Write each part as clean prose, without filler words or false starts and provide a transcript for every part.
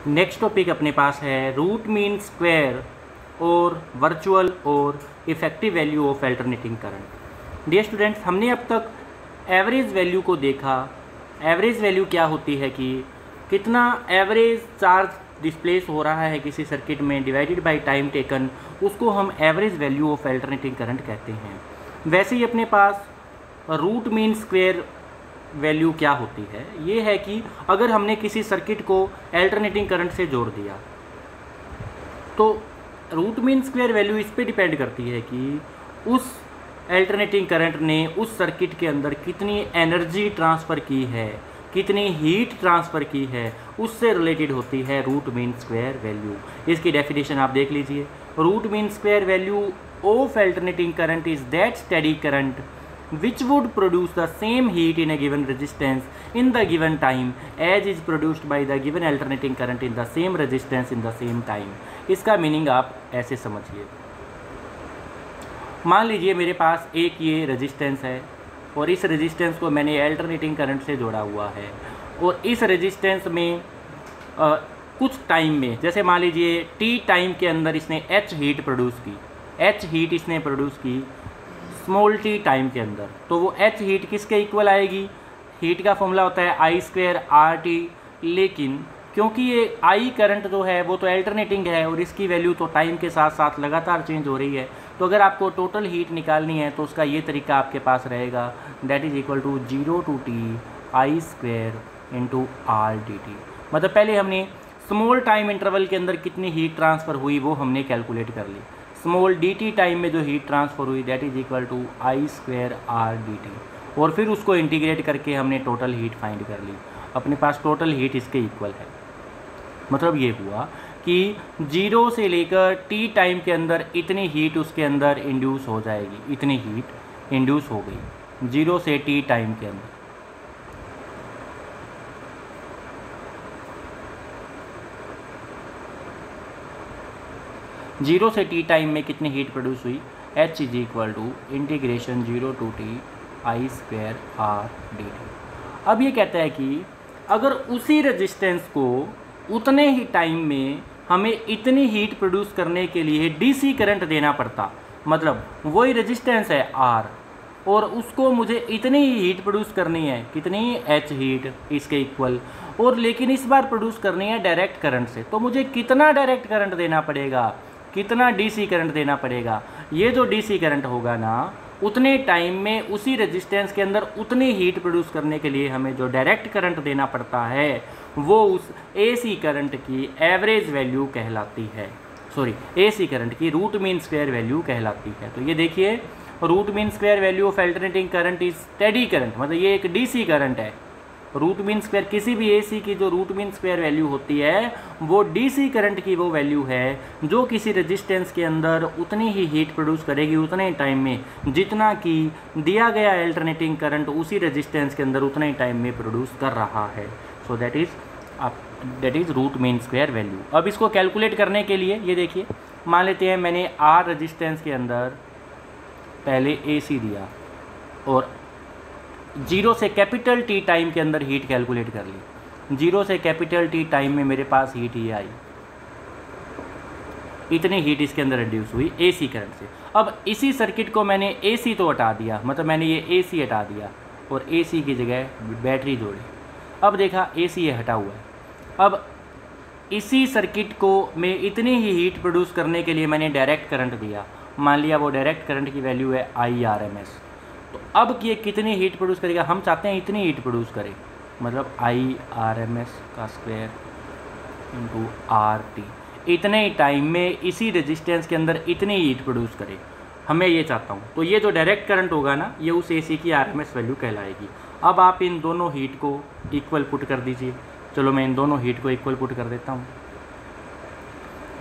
Next topic अपने पास है रूट मीन स्क्वायर और वर्चुअल और effective value of alternating current. Dear students, हमने अब तक एवरेज वैल्यू को देखा। एवरेज वैल्यू क्या होती है कि कितना एवरेज चार्ज डिस्प्लेस हो रहा है किसी सर्किट में डिवाइडेड बाय टाइम टेकन, उसको हम average value of alternating current कहते हैं। वैसे ही अपने पास रूट मीन स्क्वायर वैल्यू क्या होती है, ये है कि अगर हमने किसी सर्किट को अल्टरनेटिंग करंट से जोड़ दिया तो रूट मीन स्क्वायर वैल्यू इस पे डिपेंड करती है कि उस अल्टरनेटिंग करंट ने उस सर्किट के अंदर कितनी एनर्जी ट्रांसफ़र की है, कितनी हीट ट्रांसफ़र की है, उससे रिलेटेड होती है रूट मीन स्क्वायर वैल्यू। इसकी डेफिनेशन आप देख लीजिए। Root mean square value of alternating current is that steady current which would produce the same heat in a given resistance in the given time as is produced by the given alternating current in the same resistance in the same time। इसका meaning आप ऐसे समझिए। मान लीजिए मेरे पास एक ये resistance है और इस रेजिस्टेंस को मैंने अल्टरनेटिंग करंट से जोड़ा हुआ है और इस रेजिस्टेंस में कुछ टाइम में, जैसे मान लीजिए टी टाइम के अंदर इसने एच हीट प्रोड्यूस की, एच हीट इसने प्रोड्यूस की स्मॉल टी टाइम के अंदर, तो वो एच हीट किसके इक्वल आएगी? हीट का फॉर्मूला होता है आई स्क्वायर आर टी। लेकिन क्योंकि ये आई करंट जो है वो तो अल्टरनेटिंग है और इसकी वैल्यू तो टाइम के साथ साथ लगातार चेंज हो रही है, तो अगर आपको टोटल हीट निकालनी है तो उसका ये तरीका आपके पास रहेगा, that is equal to 0 to t I square into R d t. मतलब पहले हमने स्मॉल टाइम इंटरवल के अंदर कितनी हीट ट्रांसफ़र हुई वो हमने कैलकुलेट कर ली। स्मॉल डी टी टाइम में जो हीट ट्रांसफ़र हुई that is equal to I square R d t, और फिर उसको इंटीग्रेट करके हमने टोटल हीट फाइंड कर ली। अपने पास टोटल हीट इसके इक्वल है। मतलब ये हुआ कि 0 से लेकर टी टाइम के अंदर इतनी हीट उसके अंदर इंड्यूस हो जाएगी, इतनी हीट इंड्यूस हो गई 0 से टी टाइम के अंदर। 0 से टी टाइम में कितनी हीट प्रोड्यूस हुई? H is equal to integration 0 to t I square R d t. अब ये कहता है कि अगर उसी रेजिस्टेंस को उतने ही टाइम में हमें इतनी हीट प्रोड्यूस करने के लिए डीसी करंट देना पड़ता, मतलब वही रेजिस्टेंस है आर और उसको मुझे इतनी ही हीट प्रोड्यूस करनी है, कितनी? एच हीट इसके इक्वल, और लेकिन इस बार प्रोड्यूस करनी है डायरेक्ट करंट से, तो मुझे कितना डायरेक्ट करंट देना पड़ेगा, कितना डीसी करंट देना पड़ेगा? ये जो डीसी करंट होगा ना, उतने टाइम में उसी रेजिस्टेंस के अंदर उतनी हीट प्रोड्यूस करने के लिए हमें जो डायरेक्ट करंट देना पड़ता है वो उस एसी करंट की एवरेज वैल्यू कहलाती है, सॉरी एसी करंट की रूट मीन स्क्वायर वैल्यू कहलाती है। तो ये देखिए, root mean square value of alternating current is steady current, मतलब ये एक डीसी करंट है। रूट मीन स्क्वायर किसी भी एसी की जो रूट मीन स्क्वायर वैल्यू होती है वो डीसी करंट की वो वैल्यू है जो किसी रेजिस्टेंस के अंदर उतनी ही हीट प्रोड्यूस करेगी उतने ही टाइम में जितना कि दिया गया अल्टरनेटिंग करंट उसी रेजिस्टेंस के अंदर उतने ही टाइम में प्रोड्यूस कर रहा है। So that is root mean square value. अब इसको कैलकुलेट करने के लिए ये देखिए, मान लेते हैं मैंने आर रेजिस्टेंस के अंदर पहले एसी दिया और 0 से कैपिटल टी टाइम के अंदर हीट कैलकुलेट कर ली। 0 से कैपिटल टी टाइम में मेरे पास हीट ये आई, इतनी हीट इसके अंदर रिड्यूस हुई एसी करंट से। अब इसी सर्किट को मैंने एसी तो हटा दिया, मतलब मैंने ये एसी हटा दिया और एसी की जगह बैटरी जोड़ी। अब देखा एसी ये हटा हुआ है। अब इसी सर्किट को मैं इतनी ही हीट प्रोड्यूस करने के लिए मैंने डायरेक्ट करंट दिया, मान लिया वो डायरेक्ट करंट की वैल्यू है आई आर एम एस। तो अब ये कितनी हीट प्रोड्यूस करेगा? हम चाहते हैं इतनी हीट प्रोड्यूस करे, मतलब आई आर एम एस का स्क्वायर इंटू आर टी, इतने ही टाइम में इसी रेजिस्टेंस के अंदर इतनी हीट प्रोड्यूस करे, हमें ये चाहता हूँ। तो ये जो डायरेक्ट करंट होगा ना, ये उस एसी की आर एम एस वैल्यू कहलाएगी। अब आप इन दोनों हीट को इक्वल पुट कर दीजिए। चलो मैं इन दोनों हीट को इक्वल पुट कर देता हूँ।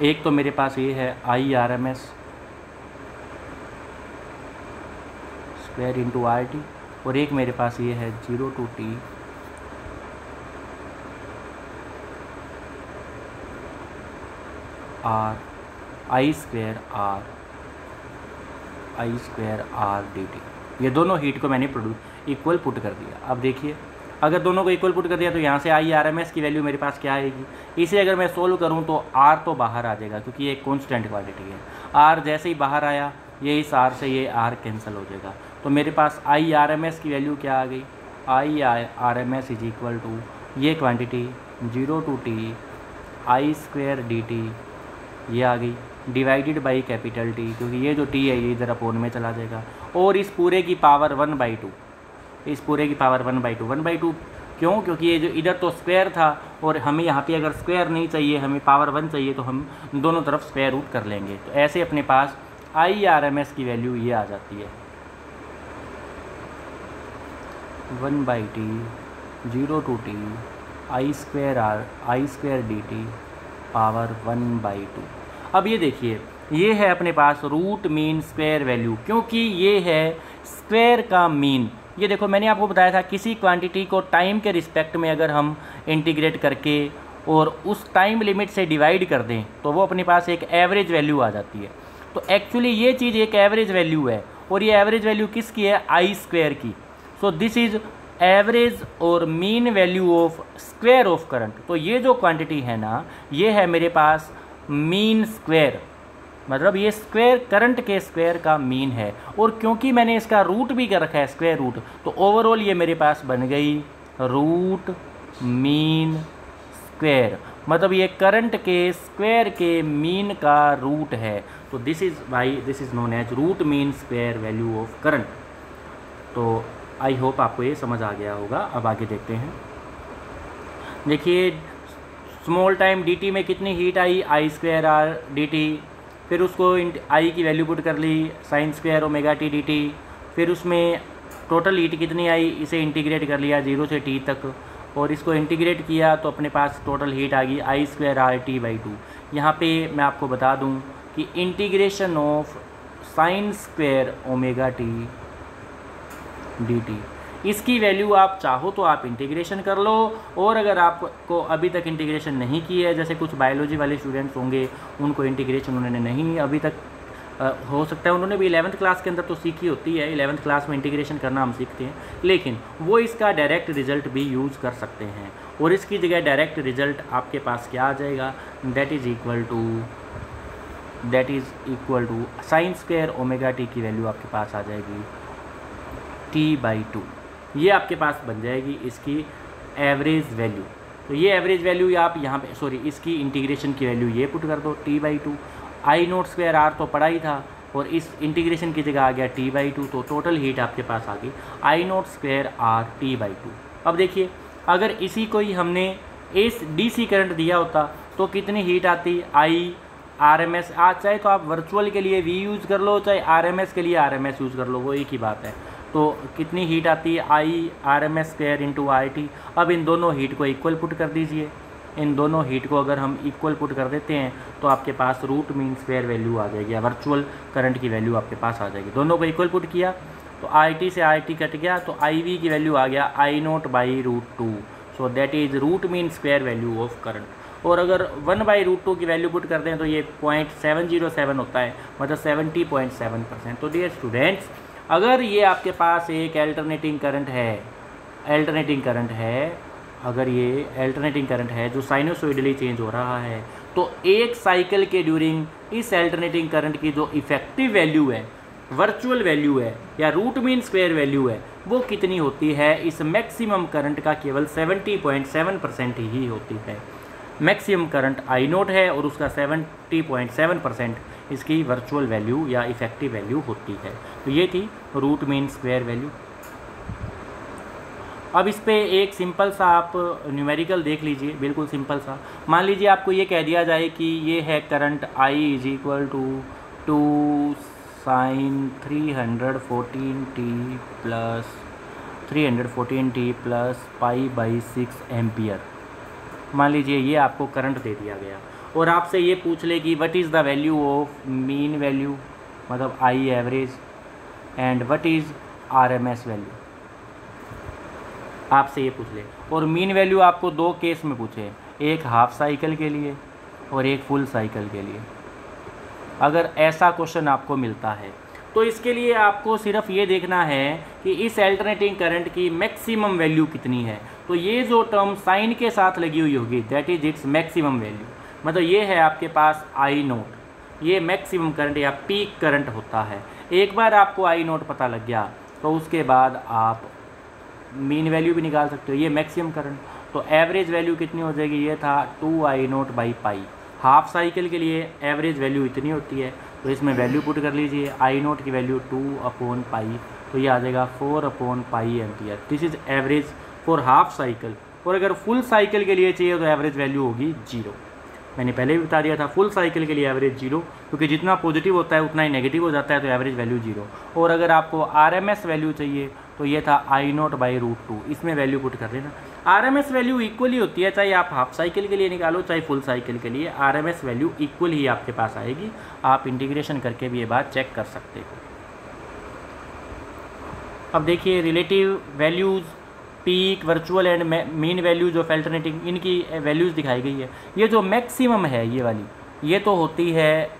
एक तो मेरे पास ये है I R M S square into R t, और एक मेरे पास ये है 0 to t R I square R d t. ये दोनों हीट को मैंने प्रोड्यूस इक्वल पुट कर दिया। अब देखिए अगर दोनों को इक्वल पुट कर दिया तो यहाँ से आई आर एम एस की वैल्यू मेरे पास क्या आएगी, इसे अगर मैं सोल्व करूँ तो आर तो बाहर आ जाएगा क्योंकि ये एक कॉन्स्टेंट क्वांटिटी है। आर जैसे ही बाहर आया ये इस आर से ये आर कैंसिल हो जाएगा, तो मेरे पास आई आर एम एस की वैल्यू क्या आ गई, I R M S is equal to ये quantity 0 to t I square d t ये आ गई डिवाइडेड बाई कैपिटल टी, क्योंकि ये जो टी है ये इधर अपोन में चला जाएगा, और इस पूरे की पावर 1/2, इस पूरे की पावर 1/2 1/2 क्यों, क्योंकि ये जो इधर तो स्क्वायर था और हमें यहाँ पे अगर स्क्वायर नहीं चाहिए, हमें पावर 1 चाहिए, तो हम दोनों तरफ स्क्वायर रूट कर लेंगे। तो ऐसे अपने पास आई आर एम एस की वैल्यू ये आ जाती है 1/t 0 to t I square d T power 1/2। अब ये देखिए ये है अपने पास रूट मीन स्क्वायर वैल्यू, क्योंकि ये है स्क्वायर का मीन। ये देखो मैंने आपको बताया था किसी क्वांटिटी को टाइम के रिस्पेक्ट में अगर हम इंटीग्रेट करके और उस टाइम लिमिट से डिवाइड कर दें तो वो अपने पास एक एवरेज वैल्यू आ जाती है। तो एक्चुअली ये चीज़ एक एवरेज वैल्यू है, और ये एवरेज वैल्यू किसकी है, आई स्क्वायर की। सो दिस इज़ एवरेज और mean value of square of current. तो ये जो क्वांटिटी है ना, ये है मेरे पास मीन स्क्वायर, मतलब ये स्क्वायर करंट के स्क्वायर का मीन है, और क्योंकि मैंने इसका रूट भी कर रखा है स्क्वायर रूट, तो ओवरऑल ये मेरे पास बन गई रूट मीन स्क्वायर, मतलब ये करंट के स्क्वायर के मीन का रूट है। तो this is known as root mean square value of current. तो आई होप आपको ये समझ आ गया होगा। अब आगे देखते हैं। देखिए स्मॉल टाइम डी टी में कितनी हीट आई, I square R d t, फिर उसको आई की वैल्यू पुट कर ली sine square omega t d t, फिर उसमें टोटल हीट कितनी आई, इसे इंटीग्रेट कर लिया 0 से t तक, और इसको इंटीग्रेट किया तो अपने पास टोटल हीट आ गई आई स्क्वायर आर टी बाई 2। यहाँ पे मैं आपको बता दूँ कि integration of sine square omega t d T, इसकी वैल्यू आप चाहो तो आप इंटीग्रेशन कर लो, और अगर आपको अभी तक इंटीग्रेशन नहीं की है, जैसे कुछ बायोलॉजी वाले स्टूडेंट्स होंगे उनको इंटीग्रेशन उन्होंने नहीं अभी तक हो सकता है उन्होंने भी 11th क्लास के अंदर तो सीखी होती है, 11th क्लास में इंटीग्रेशन करना हम सीखते हैं, लेकिन वो इसका डायरेक्ट रिजल्ट भी यूज़ कर सकते हैं, और इसकी जगह डायरेक्ट रिजल्ट आपके पास क्या आ जाएगा, that is equal to sine square omega t की वैल्यू आपके पास आ जाएगी t/2। ये आपके पास बन जाएगी इसकी एवरेज वैल्यू। तो ये एवरेज वैल्यू आप यहाँ पे इसकी इंटीग्रेशन की वैल्यू ये पुट कर दो t/2। I note square are तो पड़ा ही था, और इस इंटीग्रेशन की जगह आ गया t/2, तो टोटल हीट आपके पास आ गई आई नोट स्क्वायर आर t/2। अब देखिए अगर इसी को ही हमने इस DC करंट दिया होता तो कितनी हीट आती, आई RMS। आज चाहे तो आप वर्चुअल के लिए V यूज़ कर लो, चाहे RMS के लिए RMS यूज़ कर लो, वो एक ही बात है। तो कितनी हीट आती है, आई RMS स्क्वायर इंटू RT। अब इन दोनों हीट को इक्वल पुट कर दीजिए, इन दोनों हीट को अगर हम इक्वल पुट कर देते हैं तो आपके पास रूट मीन स्क्वायर वैल्यू आ जाएगी, या वर्चुअल करंट की वैल्यू आपके पास आ जाएगी। दोनों को इक्वल पुट किया तो RT से RT कट गया, तो IV की वैल्यू आ गया I0/√2। So that is root mean square value of current. और अगर 1/√2 की वैल्यू पुट करते हैं तो ये 0.707 होता है, मतलब 70.7%। तो डियर स्टूडेंट्स, अगर ये आपके पास एक अल्टरनेटिंग करंट है जो साइनोसॉइडली चेंज हो रहा है, तो एक साइकिल के ड्यूरिंग इस अल्टरनेटिंग करंट की जो इफेक्टिव वैल्यू है, वर्चुअल वैल्यू है, या रूट मीन स्क्वायर वैल्यू है, वो कितनी होती है, इस मैक्सिमम करंट का केवल 70.7% ही होती है। मैक्सिमम करंट I0 है और उसका 70.7% इसकी वर्चुअल वैल्यू या इफेक्टिव वैल्यू होती है। तो ये थी रूट मीन स्क्वायर वैल्यू। अब इस पे एक सिंपल सा आप न्यूमेरिकल देख लीजिए, बिल्कुल सिंपल सा। मान लीजिए आपको ये कह दिया जाए कि ये है current I = 2 sin 314t plus π/6 ampere. मान लीजिए ये आपको करंट दे दिया गया, और आपसे ये पूछ ले कि what is the value of mean value, मतलब I average, and what is RMS value, आपसे ये पूछ ले। और मीन वैल्यू आपको दो केस में पूछे, एक हाफ साइकिल के लिए और एक फुल साइकिल के लिए। अगर ऐसा क्वेश्चन आपको मिलता है तो इसके लिए आपको सिर्फ ये देखना है कि इस अल्टरनेटिंग करंट की मैक्सिमम वैल्यू कितनी है। तो ये जो टर्म साइन के साथ लगी हुई होगी that is its maximum value, मतलब ये है आपके पास आई नोट, ये मैक्सिमम करंट या पीक करंट होता है। एक बार आपको आई नोट पता लग गया तो उसके बाद आप मीन वैल्यू भी निकाल सकते हो, ये मैक्सिमम करंट। तो एवरेज वैल्यू कितनी हो जाएगी, ये था 2I0/पाई। हाफ साइकिल के लिए एवरेज वैल्यू इतनी होती है, तो इसमें वैल्यू पुट कर लीजिए, आई नोट की वैल्यू 2/पाई, तो ये आ जाएगा 4/पाई ampere. This is average for half cycle. और अगर फुल साइकिल के लिए चाहिए तो एवरेज वैल्यू होगी 0। मैंने पहले भी बता दिया था फुल साइकिल के लिए एवरेज 0, क्योंकि जितना पॉजिटिव होता है उतना ही नेगेटिव हो जाता है, तो एवरेज वैल्यू 0। और अगर आपको RMS वैल्यू चाहिए तो ये था I0/√2, इसमें वैल्यू पुट कर लेना। RMS वैल्यू इक्वली होती है, चाहे आप हाफ साइकिल के लिए निकालो चाहे फुल साइकिल के लिए, RMS वैल्यू इक्वल ही आपके पास आएगी। आप इंटीग्रेशन करके भी ये बात चेक कर सकते हो। अब देखिए relative values, peak, virtual and mean values of alternating, इनकी वैल्यूज़ दिखाई गई है। ये जो मैक्सिमम है ये वाली, ये तो होती है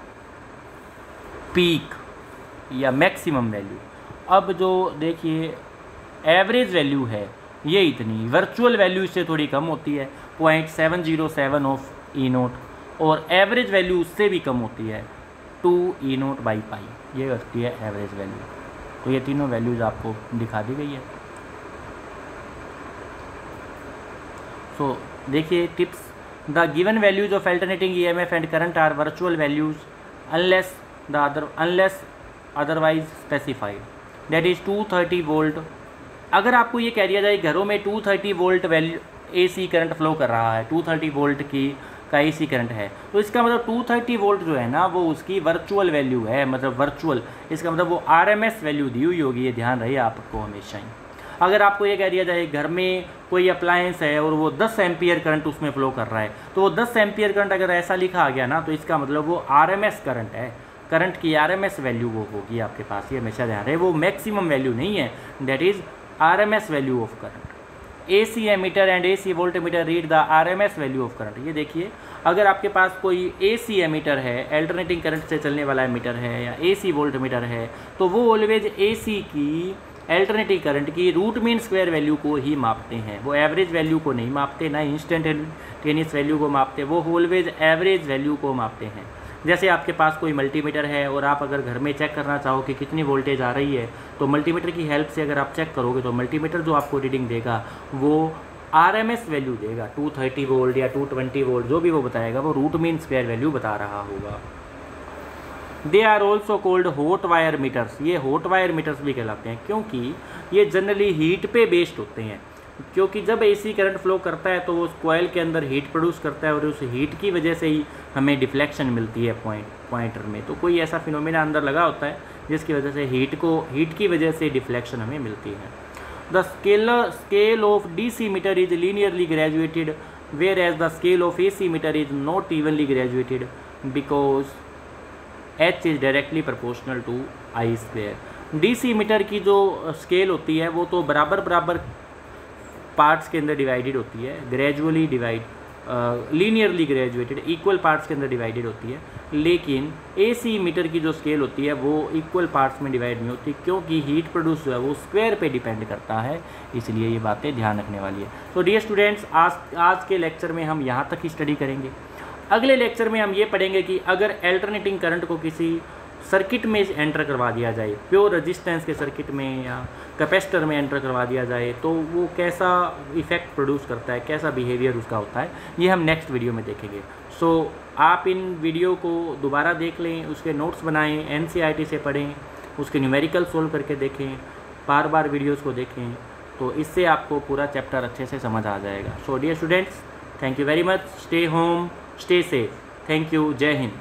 पीक या मैक्सिमम वैल्यू। अब जो देखिए एवरेज वैल्यू है ये इतनी, वर्चुअल वैल्यू इससे थोड़ी कम होती है 0.707 ऑफ E0, और एवरेज वैल्यू उससे भी कम होती है 2E0/पाई, ये होती है एवरेज वैल्यू। तो ये तीनों वैल्यूज़ आपको दिखा दी गई है। तो देखिए tips, the given values of alternating EMF and current are virtual values unless otherwise specified, that is 230 volt. अगर आपको ये कह दिया जाए घरों में 230 volt value AC current flow कर रहा है, 230 वोल्ट का AC करंट है, तो इसका मतलब 230 वोल्ट जो है ना वो उसकी वर्चुअल वैल्यू है, मतलब वर्चुअल, इसका मतलब वो RMS वैल्यू दी हुई होगी, ये ध्यान रहे आपको हमेशा ही। अगर आपको ये कह दिया जाए घर में कोई अप्लायंस है और वो 10 एम्पियर करंट उसमें फ़्लो कर रहा है, तो वो 10 एम्पियर करंट अगर ऐसा लिखा आ गया ना तो इसका मतलब वो RMS करंट है, करंट की RMS वैल्यू वो होगी आपके पास, ये हमेशा ध्यान रहे, वो मैक्सिमम वैल्यू नहीं है, that is RMS value of current. AC ammeter and AC voltmeter read the RMS value of current. ये देखिए अगर आपके पास कोई AC एमीटर है, अल्टरनेटिंग करंट से चलने वाला एमीटर है या AC वोल्टमीटर है, तो वो ऑलवेज AC की अल्टरनेटिव करंट की रूट मीन स्क्वायर वैल्यू को ही मापते हैं, वो एवरेज वैल्यू को नहीं मापते, ना इंस्टेंटेनियस वैल्यू को मापते, वो ऑलवेज एवरेज वैल्यू को मापते हैं। जैसे आपके पास कोई मल्टीमीटर है और आप अगर घर में चेक करना चाहो कि कितनी वोल्टेज आ रही है, तो मल्टीमीटर की हेल्प से अगर आप चेक करोगे तो मल्टीमीटर जो आपको रीडिंग देगा वो RMS वैल्यू देगा, 230 वोल्ट या 220 वोल्ट जो भी वो बताएगा वो रूट मीन स्क्वायर वैल्यू बता रहा होगा। They are also called hot wire meters, ये हॉट वायर मीटर्स भी कहलाते हैं, क्योंकि ये जनरली हीट पे बेस्ड होते हैं, क्योंकि जब AC करंट फ्लो करता है तो वो उस कॉइल के अंदर हीट प्रोड्यूस करता है और उस हीट की वजह से ही हमें डिफ्लेक्शन मिलती है पॉइंटर में। तो कोई ऐसा फिनोमेना अंदर लगा होता है जिसकी वजह से हीट की वजह से डिफ्लेक्शन हमें मिलती है। The scale of DC meter is linearly graduated where as the scale of AC meter is not evenly graduated because H is directly proportional to I²। DC meter की जो स्केल होती है वो तो बराबर पार्ट्स के अंदर डिवाइडेड होती है, gradually linearly graduated equal parts के अंदर डिवाइडेड होती है, लेकिन AC मीटर की जो स्केल होती है वो इक्वल पार्ट्स में डिवाइड नहीं होती, क्योंकि हीट प्रोड्यूस जो है वो स्क्वायर पे डिपेंड करता है, इसलिए ये बातें ध्यान रखने वाली है। तो डियर स्टूडेंट्स, आज के लेक्चर में हम यहाँ तक ही स्टडी करेंगे। अगले लेक्चर में हम ये पढ़ेंगे कि अगर अल्टरनेटिंग करंट को किसी सर्किट में एंटर करवा दिया जाए, प्योर रेजिस्टेंस के सर्किट में या कैपेसिटर में एंटर करवा दिया जाए, तो वो कैसा इफेक्ट प्रोड्यूस करता है, कैसा बिहेवियर उसका होता है, ये हम नेक्स्ट वीडियो में देखेंगे। सो आप इन वीडियो को दोबारा देख लें, उसके नोट्स बनाएं, NCERT से पढ़ें, उसके न्यूमेरिकल सोल्व करके देखें, बार बार वीडियोज़ को देखें, तो इससे आपको पूरा चैप्टर अच्छे से समझ आ जाएगा। So dear students, thank you very much, stay home, stay safe, thank you, जय हिंद।